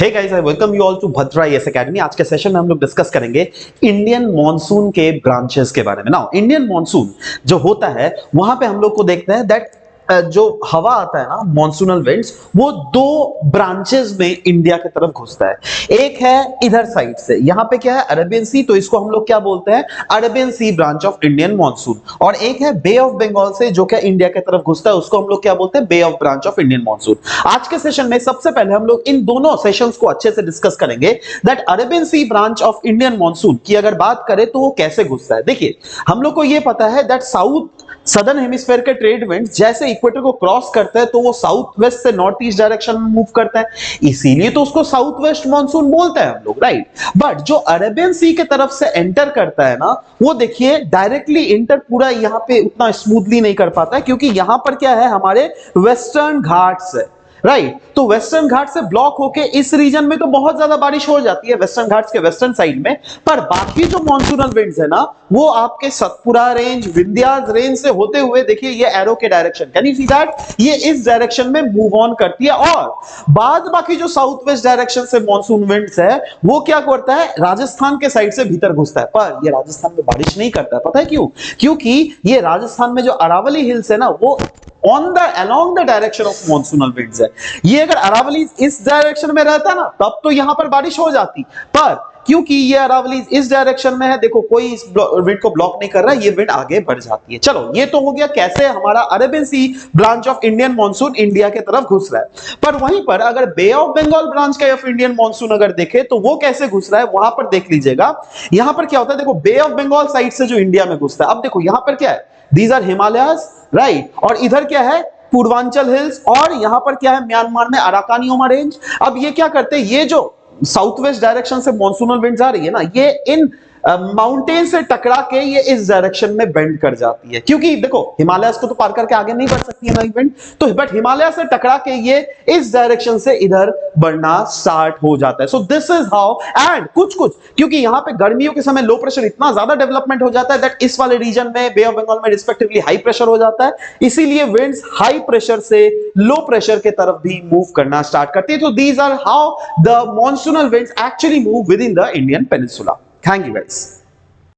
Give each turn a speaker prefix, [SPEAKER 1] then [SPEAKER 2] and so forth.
[SPEAKER 1] Hey guys, I welcome you all to Bhadra S academy. आज के session में हम लोग डिस्कस करेंगे इंडियन मॉनसून के ब्रांचेस के बारे में। नाउ इंडियन मॉनसून जो होता है वहां पे हम लोग को देखते हैं दैट जो हवा आता है ना, मॉनसूनल विंड्स, वो दो ब्रांचेस में इंडिया की तरफ घुसता है। एक है इधर साइड से, यहां पे क्या है, अरेबियन सी, तो इसको हम लोग क्या बोलते हैं, Arabian sea branch of Indian monsoon. और एक है बे ऑफ बंगाल से, जो क्या इंडिया की तरफ घुसता है, उसको हम लोग क्या बोलते हैं, bay of branch of Indian monsoon. आज के सेशन में सबसे पहले हम लोग इन दोनों सेशंस को अच्छे से डिस्कस करेंगे that Arabian sea branch of Indian monsoon की अगर बात करें तो वो कैसे घुसता है। देखिए, हम लोग को ये पता है दैट सदर्न हेमिस्फीयर के ट्रेड विंड्स जैसे इक्वेटर को क्रॉस करते हैं तो वो साउथ वेस्ट से नॉर्थ ईस्ट डायरेक्शन में मूव करता है, इसीलिए तो उसको साउथ वेस्ट मॉनसून बोलते हैं हम लोग, राइट। बट जो अरेबियन सी के तरफ से एंटर करता है ना, वो देखिए डायरेक्टली एंटर पूरा यहां पे उतना स्मूथली नहीं कर पाता है, क्योंकि यहां पर क्या है, हमारे वेस्टर्न घाट्स है, राइट। तो वेस्टर्न घाट से ब्लॉक होके इस रीजन में तो बहुत ज्यादा बारिश हो जाती है, वेस्टर्न घाट्स के वेस्टर्न साइड में। पर बाकी जो मॉनसूनल विंड्स है ना, वो आपके सतपुरा रेंज, विंध्यास रेंज से होते हुए, देखिए ये एरो के direction, can you see that, ये इस डायरेक्शन में मूव ऑन करती है। और बाद बाकी जो साउथ वेस्ट डायरेक्शन से मॉनसून विंड्स है, वो क्या करता है, राजस्थान के साइड से भीतर घुसता है। पर ये राजस्थान में बारिश नहीं करता है, पता है क्यों? क्योंकि ये राजस्थान में जो अरावली हिल्स है ना, वो along the direction of monsoonal winds है। ये अगर अरावली इस डायरेक्शन में रहता ना, तब तो यहां पर बारिश हो जाती, पर क्योंकि ये अरावली इस डायरेक्शन में है, देखो कोई इस विंड को ब्लॉक नहीं कर रहा है, ये विंड आगे बढ़ जाती है। चलो, ये तो हो गया कैसे हमारा Arabian sea branch of Indian monsoon India की तरफ घुस रहा है। पर वहीं पर अगर बे ऑफ बंगाल ब्रांच का ऑफ इंडियन मॉनसून अगर देखे तो वो कैसे घुस रहा है, वहां पर देख लीजिएगा। यहां पर क्या होता है, देखो बे ऑफ बंगाल साइड से जो इंडिया में घुसता है, अब देखो यहां पर क्या है, दीज आर हिमालयाज, राइट। और इधर क्या है, पूर्वांचल हिल्स, और यहां पर क्या है, म्यांमार में अराकानियोमा रेंज। अब ये क्या करते हैं, ये जो साउथ वेस्ट डायरेक्शन से मॉनसूनल विंड्स आ रही है ना, ये इन माउंटेन से टकरा के ये इस डायरेक्शन में बेंड कर जाती है, क्योंकि देखो हिमालयस को तो पार करके आगे नहीं बढ़ सकती है ना विंड, तो बट हिमालय से टकरा के ये इस डायरेक्शन से इधर बढ़ना स्टार्ट हो जाता है। So this is how, and कुछ क्योंकि यहां पे गर्मियों के समय लो प्रेशर इतना ज्यादा डेवलपमेंट हो जाता है दैट इस वाले रीजन में, बे ऑफ बंगाल में रिस्पेक्टिवली हाई प्रेशर हो जाता है, इसीलिए विंड्स हाई प्रेशर से लो प्रेशर के तरफ भी मूव करना स्टार्ट करती है। तो these are how the monsoonal winds actually move within the Indian peninsula. Thank you guys.